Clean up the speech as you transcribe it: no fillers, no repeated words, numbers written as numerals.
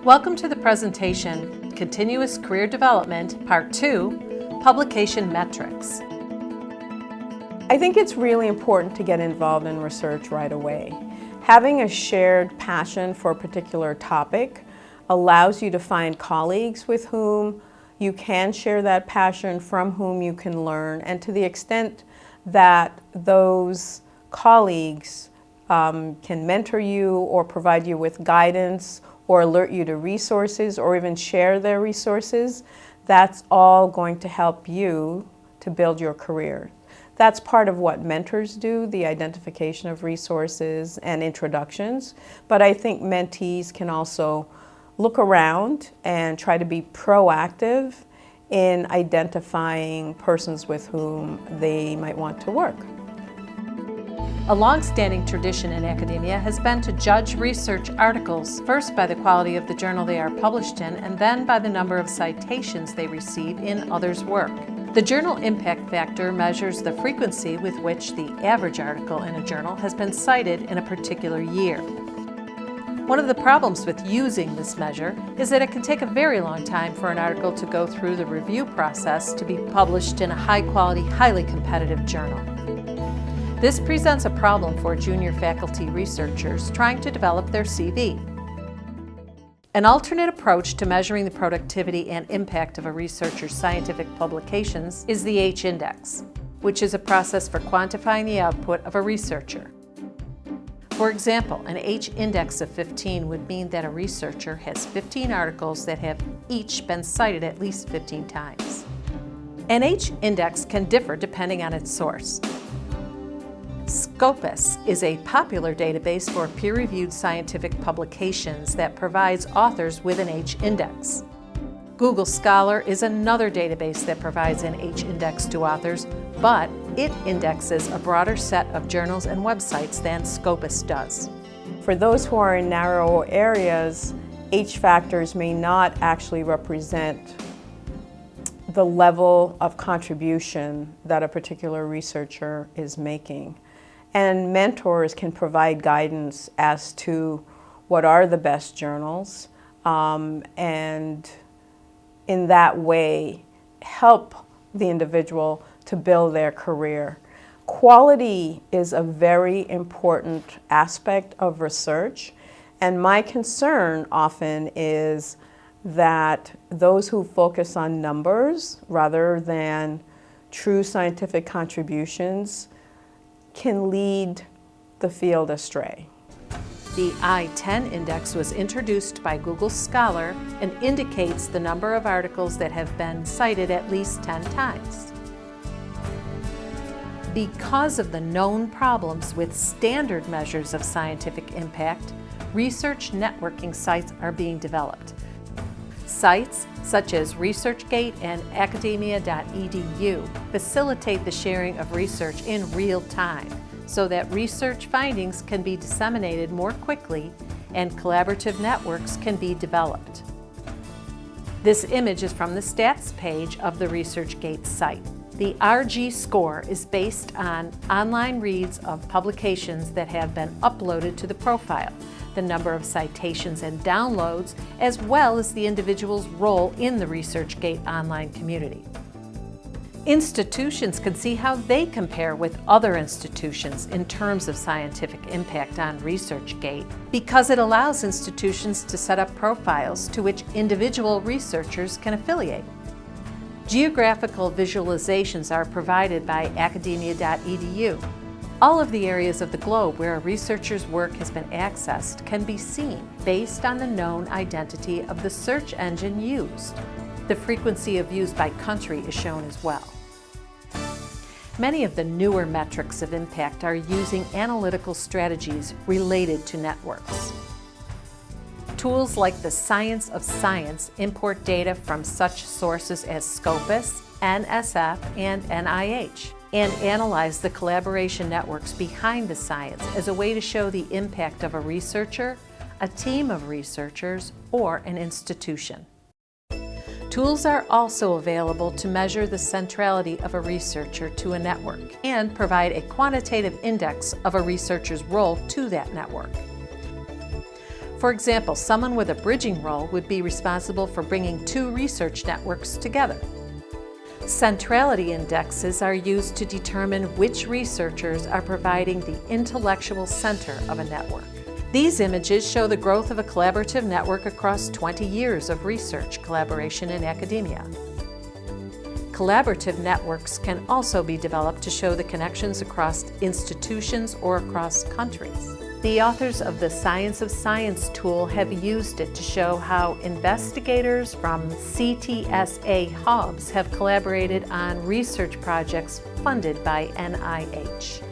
Welcome to the presentation, Continuous Career Development, Part 2, Publication Metrics. I think it's really important to get involved in research right away. Having a shared passion for a particular topic allows you to find colleagues with whom you can share that passion, from whom you can learn, and to the extent that those colleagues can mentor you or provide you with guidance or alert you to resources or even share their resources, that's all going to help you to build your career. That's part of what mentors do, the identification of resources and introductions. But I think mentees can also look around and try to be proactive in identifying persons with whom they might want to work. A long-standing tradition in academia has been to judge research articles first by the quality of the journal they are published in and then by the number of citations they receive in others' work. The journal impact factor measures the frequency with which the average article in a journal has been cited in a particular year. One of the problems with using this measure is that it can take a very long time for an article to go through the review process to be published in a high-quality, highly competitive journal. This presents a problem for junior faculty researchers trying to develop their CV. An alternate approach to measuring the productivity and impact of a researcher's scientific publications is the H index, which is a process for quantifying the output of a researcher. For example, an H index of 15 would mean that a researcher has 15 articles that have each been cited at least 15 times. An H index can differ depending on its source. Scopus is a popular database for peer-reviewed scientific publications that provides authors with an H index. Google Scholar is another database that provides an H index to authors, but it indexes a broader set of journals and websites than Scopus does. For those who are in narrow areas, H factors may not actually represent the level of contribution that a particular researcher is making. And mentors can provide guidance as to what are the best journals, and in that way help the individual to build their career. Quality is a very important aspect of research, and my concern often is that those who focus on numbers rather than true scientific contributions can lead the field astray. The I10 Index was introduced by Google Scholar and indicates the number of articles that have been cited at least 10 times. Because of the known problems with standard measures of scientific impact, research networking sites are being developed. Sites such as ResearchGate and academia.edu facilitate the sharing of research in real time so that research findings can be disseminated more quickly and collaborative networks can be developed. This image is from the stats page of the ResearchGate site. The RG score is based on online reads of publications that have been uploaded to the profile, the number of citations and downloads, as well as the individual's role in the ResearchGate online community. Institutions can see how they compare with other institutions in terms of scientific impact on ResearchGate because it allows institutions to set up profiles to which individual researchers can affiliate. Geographical visualizations are provided by academia.edu. All of the areas of the globe where a researcher's work has been accessed can be seen based on the known identity of the search engine used. The frequency of views by country is shown as well. Many of the newer metrics of impact are using analytical strategies related to networks. Tools like the Science of Science import data from such sources as Scopus, NSF, and NIH, and analyze the collaboration networks behind the science as a way to show the impact of a researcher, a team of researchers, or an institution. Tools are also available to measure the centrality of a researcher to a network and provide a quantitative index of a researcher's role to that network. For example, someone with a bridging role would be responsible for bringing two research networks together. Centrality indexes are used to determine which researchers are providing the intellectual center of a network. These images show the growth of a collaborative network across 20 years of research collaboration in academia. Collaborative networks can also be developed to show the connections across institutions or across countries. The authors of the Science of Science tool have used it to show how investigators from CTSA hubs have collaborated on research projects funded by NIH.